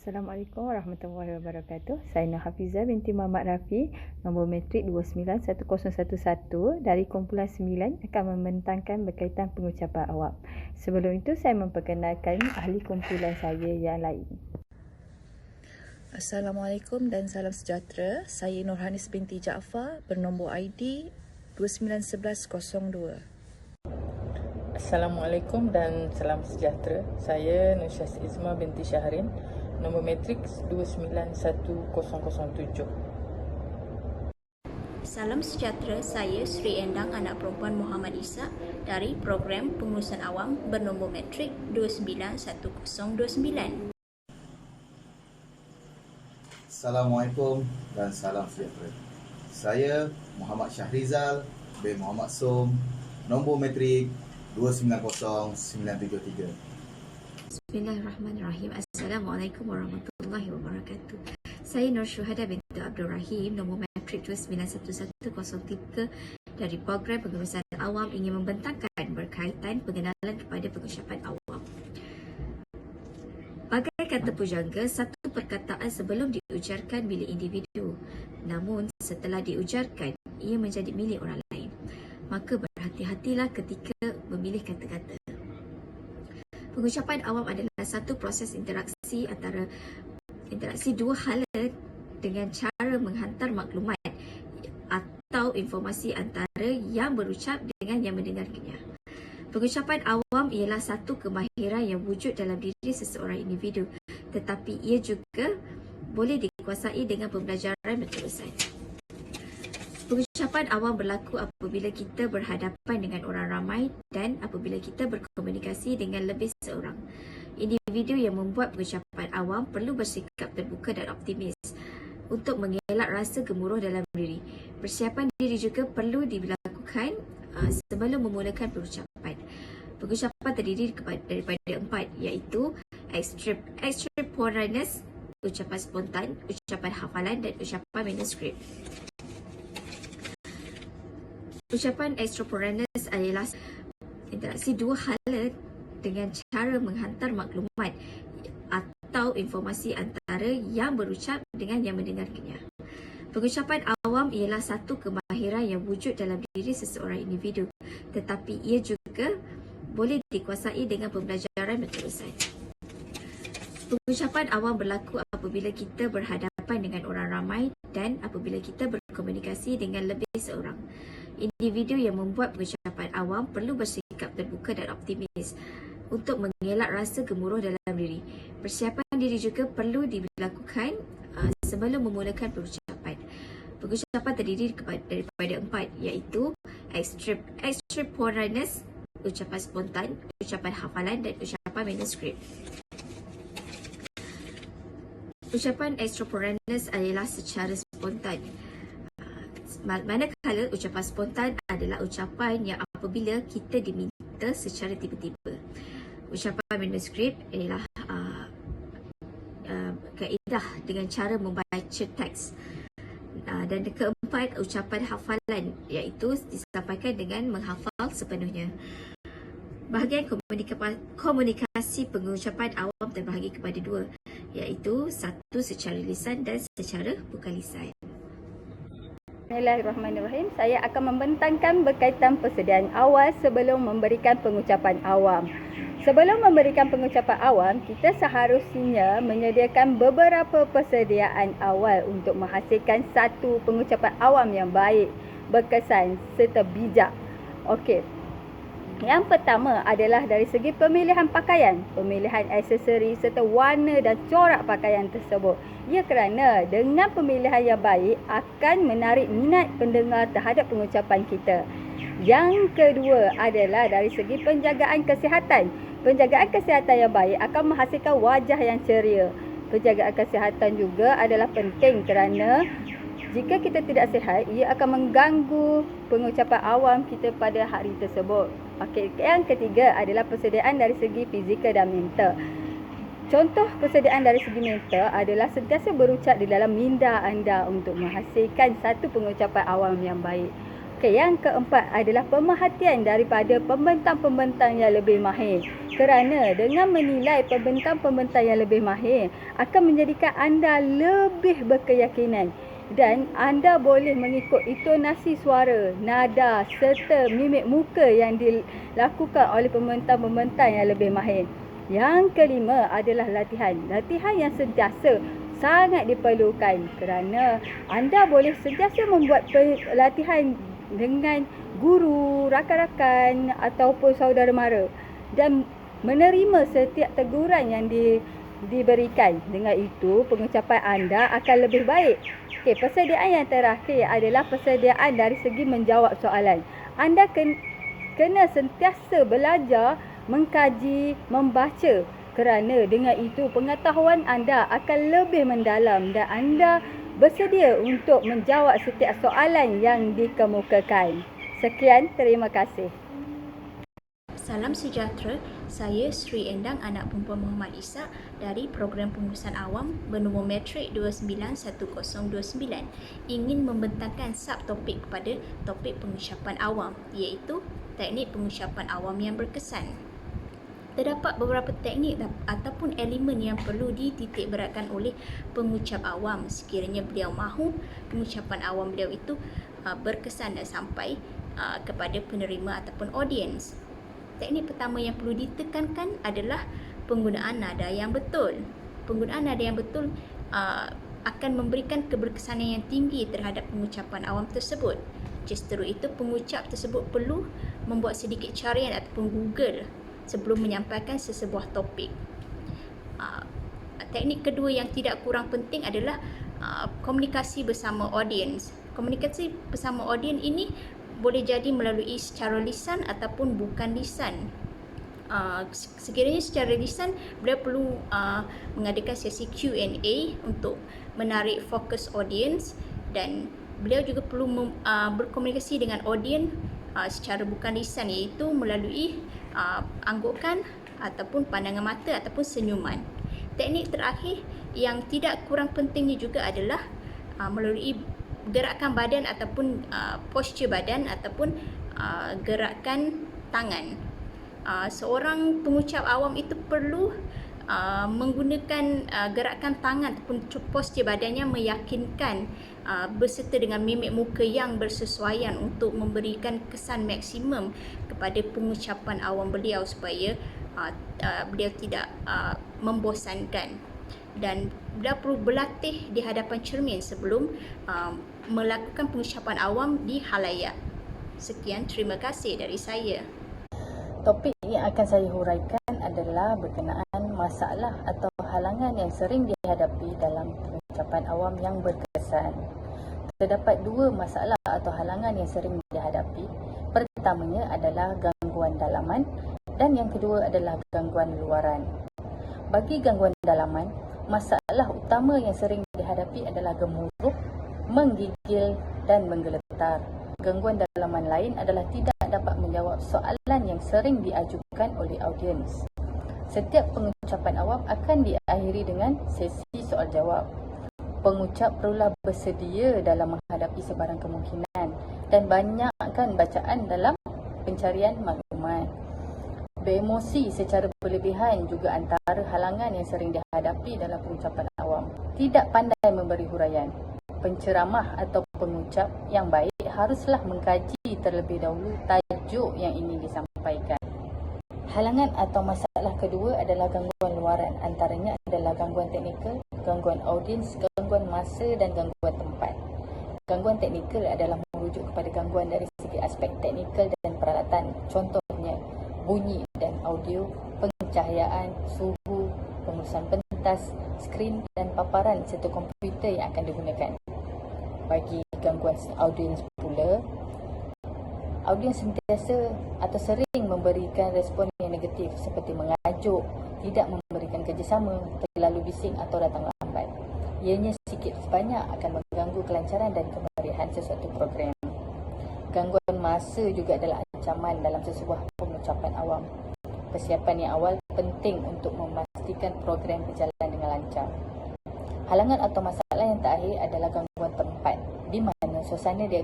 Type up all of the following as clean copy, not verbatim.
Assalamualaikum warahmatullahi wabarakatuh. Saya Nur Hafizah binti Muhammad Rafi, nombor matrik 291011 dari kumpulan 9 akan membentangkan berkaitan pengucapan awam. Sebelum itu saya memperkenalkan ahli kumpulan saya yang lain. Assalamualaikum dan salam sejahtera. Saya Nurhanis binti Jaafar bernombor ID 291102. Assalamualaikum dan salam sejahtera. Saya Nursyas Izma binti Syahrin, nombor matrik 291007. Salam sejahtera, saya Sri Endang anak perempuan Muhammad Isa dari program pengurusan awam bernombor matrik 291029. Assalamualaikum dan salam sejahtera. Saya Muhammad Syahrizal bin Muhammad Som, nombor matrik 290973. Bismillahirrahmanirrahim. Assalamualaikum warahmatullahi wabarakatuh. Saya Nur Syuhada binti Abdul Rahim, nombor matrik 291103 dari program pengurusan awam ingin membentangkan berkaitan pengenalan kepada pengucapan awam. Bagai kata pujangga, satu perkataan sebelum diujarkan milik individu, namun setelah diujarkan ia menjadi milik orang lain. Maka berhati-hatilah ketika memilih kata-kata. Pengucapan awam adalah satu proses interaksi dua hala dengan cara menghantar maklumat atau informasi antara yang berucap dengan yang mendengarkannya. Pengucapan awam ialah satu kemahiran yang wujud dalam diri seseorang individu, tetapi ia juga boleh dikuasai dengan pembelajaran berterusan. Pengucapan awam berlaku apabila kita berhadapan dengan orang ramai dan apabila kita berkomunikasi dengan lebih seorang. Individu yang membuat pengucapan awam perlu bersikap terbuka dan optimis untuk mengelak rasa gemuruh dalam diri. Persiapan diri juga perlu dilakukan sebelum memulakan pengucapan. Pengucapan terdiri daripada 4, iaitu extemporaneous, ucapan spontan, ucapan hafalan dan ucapan manuskrip. Ucapan extemporaneous adalah interaksi dua hala dengan cara menghantar maklumat atau informasi antara yang berucap dengan yang mendengarkannya. Pengucapan awam ialah satu kemahiran yang wujud dalam diri seseorang individu, tetapi ia juga boleh dikuasai dengan pembelajaran berterusan. Pengucapan awam berlaku apabila kita berhadapan dengan orang ramai dan apabila kita berkomunikasi dengan lebih seorang. Individu yang membuat pengucapan awam perlu bersikap terbuka dan optimis untuk mengelak rasa gemuruh dalam diri. Persiapan diri juga perlu dilakukan sebelum memulakan pengucapan. Pengucapan terdiri daripada 4, iaitu extemporaneous, ucapan spontan, ucapan hafalan dan ucapan manuskrip. Ucapan extemporaneous adalah secara spontan. Manakala ucapan spontan adalah ucapan yang apabila kita diminta secara tiba-tiba. Ucapan manuskrip ialah kaedah dengan cara membaca teks. Dan keempat, ucapan hafalan, iaitu disampaikan dengan menghafal sepenuhnya. Bahagian komunikasi pengucapan awam terbahagi kepada 2, iaitu 1 secara lisan dan secara bukan lisan. Bismillahirrahmanirrahim. Saya akan membentangkan berkaitan persediaan awal sebelum memberikan pengucapan awam. Sebelum memberikan pengucapan awam, kita seharusnya menyediakan beberapa persediaan awal untuk menghasilkan satu pengucapan awam yang baik, berkesan serta bijak. Okey. Yang pertama adalah dari segi pemilihan pakaian, pemilihan aksesori serta warna dan corak pakaian tersebut. Ia kerana dengan pemilihan yang baik akan menarik minat pendengar terhadap pengucapan kita. Yang kedua adalah dari segi penjagaan kesihatan. Penjagaan kesihatan yang baik akan menghasilkan wajah yang ceria. Penjagaan kesihatan juga adalah penting kerana jika kita tidak sihat, ia akan mengganggu pengucapan awam kita pada hari tersebut. Okey, yang ketiga adalah persediaan dari segi fizikal dan mental. Contoh persediaan dari segi mental adalah sentiasa berucap di dalam minda anda untuk menghasilkan satu pengucapan awam yang baik. Okey, yang keempat adalah pemerhatian daripada pembentang-pembentang yang lebih mahir. Kerana dengan menilai pembentang-pembentang yang lebih mahir akan menjadikan anda lebih berkeyakinan dan anda boleh mengikut intonasi suara, nada serta mimik muka yang dilakukan oleh pembentang-pembentang yang lebih mahir. Yang kelima adalah latihan. Latihan yang sentiasa sangat diperlukan kerana anda boleh sentiasa membuat latihan dengan guru, rakan-rakan ataupun saudara mara dan menerima setiap teguran yang diberikan. Dengan itu, pengucapan anda akan lebih baik. Okey, persediaan yang terakhir adalah persediaan dari segi menjawab soalan. Anda kena sentiasa belajar, mengkaji, membaca kerana dengan itu pengetahuan anda akan lebih mendalam dan anda bersedia untuk menjawab setiap soalan yang dikemukakan. Sekian, terima kasih. Salam sejahtera, saya Sri Endang anak perempuan Muhammad Ishak dari Program Pengurusan Awam bernombor metrik 291029 ingin membentangkan subtopik kepada topik pengucapan awam iaitu teknik pengucapan awam yang berkesan. Terdapat beberapa teknik ataupun elemen yang perlu dititik beratkan oleh pengucap awam sekiranya beliau mahu pengucapan awam beliau itu berkesan dan sampai kepada penerima ataupun audiens. Teknik pertama yang perlu ditekankan adalah penggunaan nada yang betul. Penggunaan nada yang betul akan memberikan keberkesanan yang tinggi terhadap pengucapan awam tersebut. Justru itu pengucap tersebut perlu membuat sedikit carian ataupun Google sebelum menyampaikan sesebuah topik. Teknik kedua yang tidak kurang penting adalah komunikasi bersama audiens. Komunikasi bersama audiens ini boleh jadi melalui secara lisan ataupun bukan lisan. Sekiranya secara lisan, beliau perlu mengadakan sesi Q&A untuk menarik fokus audiens dan beliau juga perlu berkomunikasi dengan audiens secara bukan lisan iaitu melalui anggukan ataupun pandangan mata ataupun senyuman. Teknik terakhir yang tidak kurang pentingnya juga adalah melalui gerakan badan ataupun posture badan ataupun gerakan tangan. Seorang pengucap awam itu perlu menggunakan gerakan tangan ataupun posture badannya meyakinkan berserta dengan mimik muka yang bersesuaian untuk memberikan kesan maksimum kepada pengucapan awam beliau supaya beliau tidak membosankan. Dan beliau perlu berlatih di hadapan cermin sebelum melakukan pengucapan awam di halayak. Sekian, terima kasih dari saya. Topik yang akan saya huraikan adalah berkenaan masalah atau halangan yang sering dihadapi dalam pengucapan awam yang berkesan. Terdapat dua masalah atau halangan yang sering dihadapi. Pertamanya adalah gangguan dalaman dan yang kedua adalah gangguan luaran. Bagi gangguan dalaman, masalah utama yang sering dihadapi adalah gemuruh, menggigil dan menggeletar. Gangguan dalaman lain adalah tidak dapat menjawab soalan yang sering diajukan oleh audiens. Setiap pengucapan awam akan diakhiri dengan sesi soal jawab. Pengucap perlulah bersedia dalam menghadapi sebarang kemungkinan dan banyakkan bacaan dalam pencarian maklumat. Beremosi secara berlebihan juga antara halangan yang sering dihadapi dalam pengucapan awam. Tidak pandai memberi huraian. Penceramah atau pengucap yang baik haruslah mengkaji terlebih dahulu tajuk yang ingin disampaikan. Halangan atau masalah kedua adalah gangguan luaran. Antaranya adalah gangguan teknikal, gangguan audiens, gangguan masa dan gangguan tempat. Gangguan teknikal adalah merujuk kepada gangguan dari segi aspek teknikal dan peralatan. Contohnya, bunyi dan audio, pencahayaan, suhu, pengurusan pentas, skrin dan paparan serta komputer yang akan digunakan. Bagi gangguan audiens pula, audiens sentiasa atau sering memberikan respon yang negatif seperti mengajuk, tidak memberikan kerjasama, terlalu bising atau datang lambat. Ianya sikit sebanyak akan mengganggu kelancaran dan kemeriahan sesuatu program. Gangguan masa juga adalah ancaman dalam sesebuah pengucapan awam. Persiapan yang awal penting untuk memastikan program berjalan dengan lancar. Halangan atau masalah yang terakhir adalah gangguan tempat, di mana suasana dia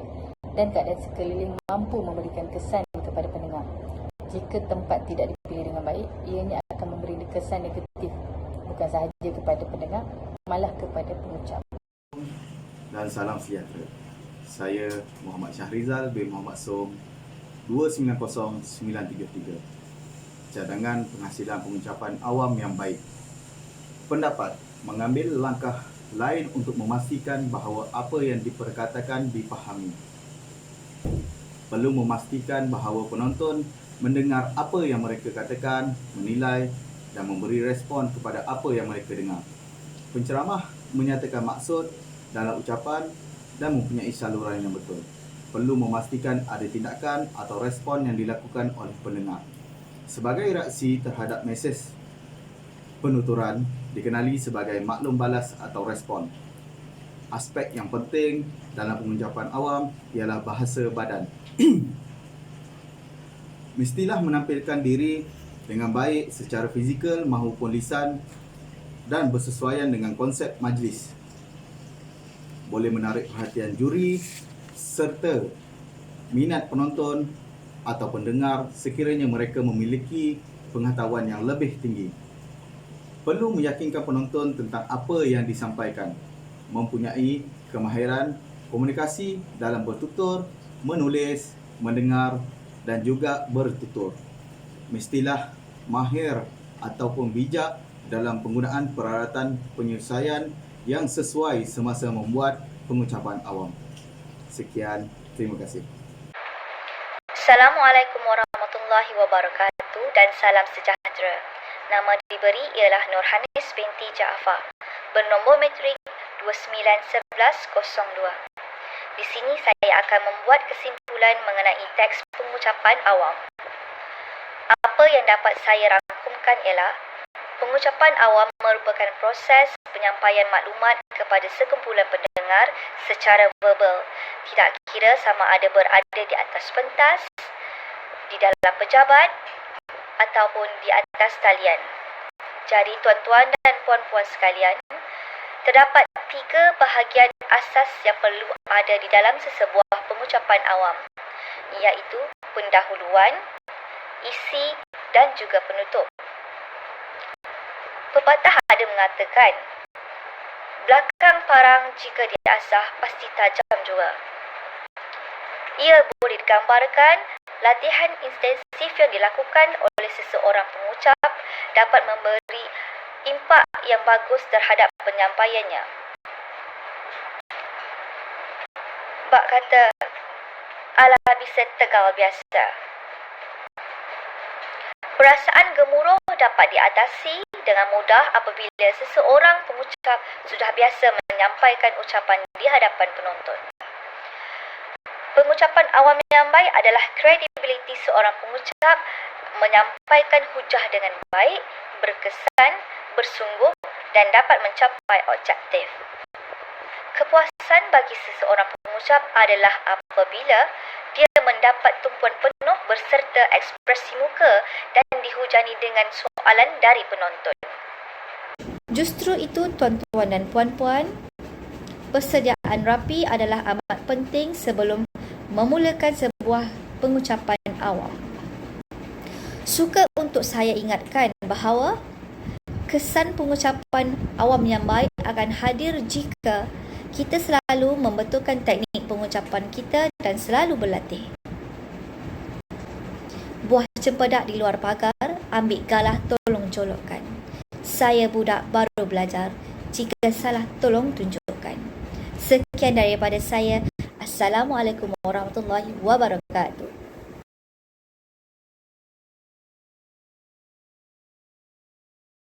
dan keadaan sekeliling mampu memberikan kesan kepada pendengar. Jika tempat tidak dipilih dengan baik, ianya akan memberi kesan negatif bukan sahaja kepada pendengar, malah kepada pengucap. Dan salam sejahtera. Saya Muhammad Syahrizal bin Muhammad Som, 290933. Cadangan penghasilan pengucapan awam yang baik. Pendapat mengambil langkah lain untuk memastikan bahawa apa yang diperkatakan dipahami. Perlu memastikan bahawa penonton mendengar apa yang mereka katakan, menilai dan memberi respon kepada apa yang mereka dengar. Penceramah menyatakan maksud dalam ucapan dan mempunyai saluran yang betul. Perlu memastikan ada tindakan atau respon yang dilakukan oleh pendengar. Sebagai reaksi terhadap mesej penuturan dikenali sebagai maklum balas atau respon. Aspek yang penting dalam pengucapan awam ialah bahasa badan. Mestilah menampilkan diri dengan baik secara fizikal maupun lisan dan bersesuaian dengan konsep majlis. Boleh menarik perhatian juri serta minat penonton atau pendengar sekiranya mereka memiliki pengetahuan yang lebih tinggi. Perlu meyakinkan penonton tentang apa yang disampaikan, mempunyai kemahiran komunikasi dalam bertutur, menulis, mendengar dan juga bertutur. Mestilah mahir ataupun bijak dalam penggunaan peralatan penyelesaian yang sesuai semasa membuat pengucapan awam. Sekian, terima kasih. Assalamualaikum warahmatullahi wabarakatuh dan salam sejahtera. Nama diberi ialah Nurhanis binti Jaafar, bernombor matrik 291102. Di sini saya akan membuat kesimpulan mengenai teks pengucapan awam. Apa yang dapat saya rangkumkan ialah pengucapan awam merupakan proses penyampaian maklumat kepada sekumpulan pendengar secara verbal, tidak kira sama ada berada di atas pentas, di dalam pejabat ataupun di atas talian. Jadi tuan-tuan dan puan-puan sekalian, terdapat 3 bahagian asas yang perlu ada di dalam sesebuah pengucapan awam, iaitu pendahuluan, isi dan juga penutup. Pepatah ada mengatakan, belakang parang jika diasah pasti tajam juga. Ia boleh digambarkan latihan intensif yang dilakukan oleh seseorang pengucap dapat memberi impak yang bagus terhadap penyampaiannya. Bak kata, alah bisa tegal biasa. Perasaan gemuruh dapat diatasi dengan mudah apabila seseorang pengucap sudah biasa menyampaikan ucapan di hadapan penonton. Pengucapan awam yang baik adalah kredibiliti seorang pengucap menyampaikan hujah dengan baik, berkesan, bersungguh dan dapat mencapai objektif. Kepuasan bagi seseorang pengucap adalah apabila dia mendapat tumpuan penuh berserta ekspresi muka dan dihujani dengan soalan dari penonton. Justru itu tuan-tuan dan puan-puan, persediaan rapi adalah amat penting sebelum memulakan sebuah pengucapan awam. Suka untuk saya ingatkan bahawa kesan pengucapan awam yang baik akan hadir jika kita selalu membetulkan teknik pengucapan kita dan selalu berlatih. Buah cempedak di luar pagar, ambil galah tolong colokkan. Saya budak baru belajar, jika salah tolong tunjukkan. Sekian daripada saya. Assalamualaikum warahmatullahi wabarakatuh.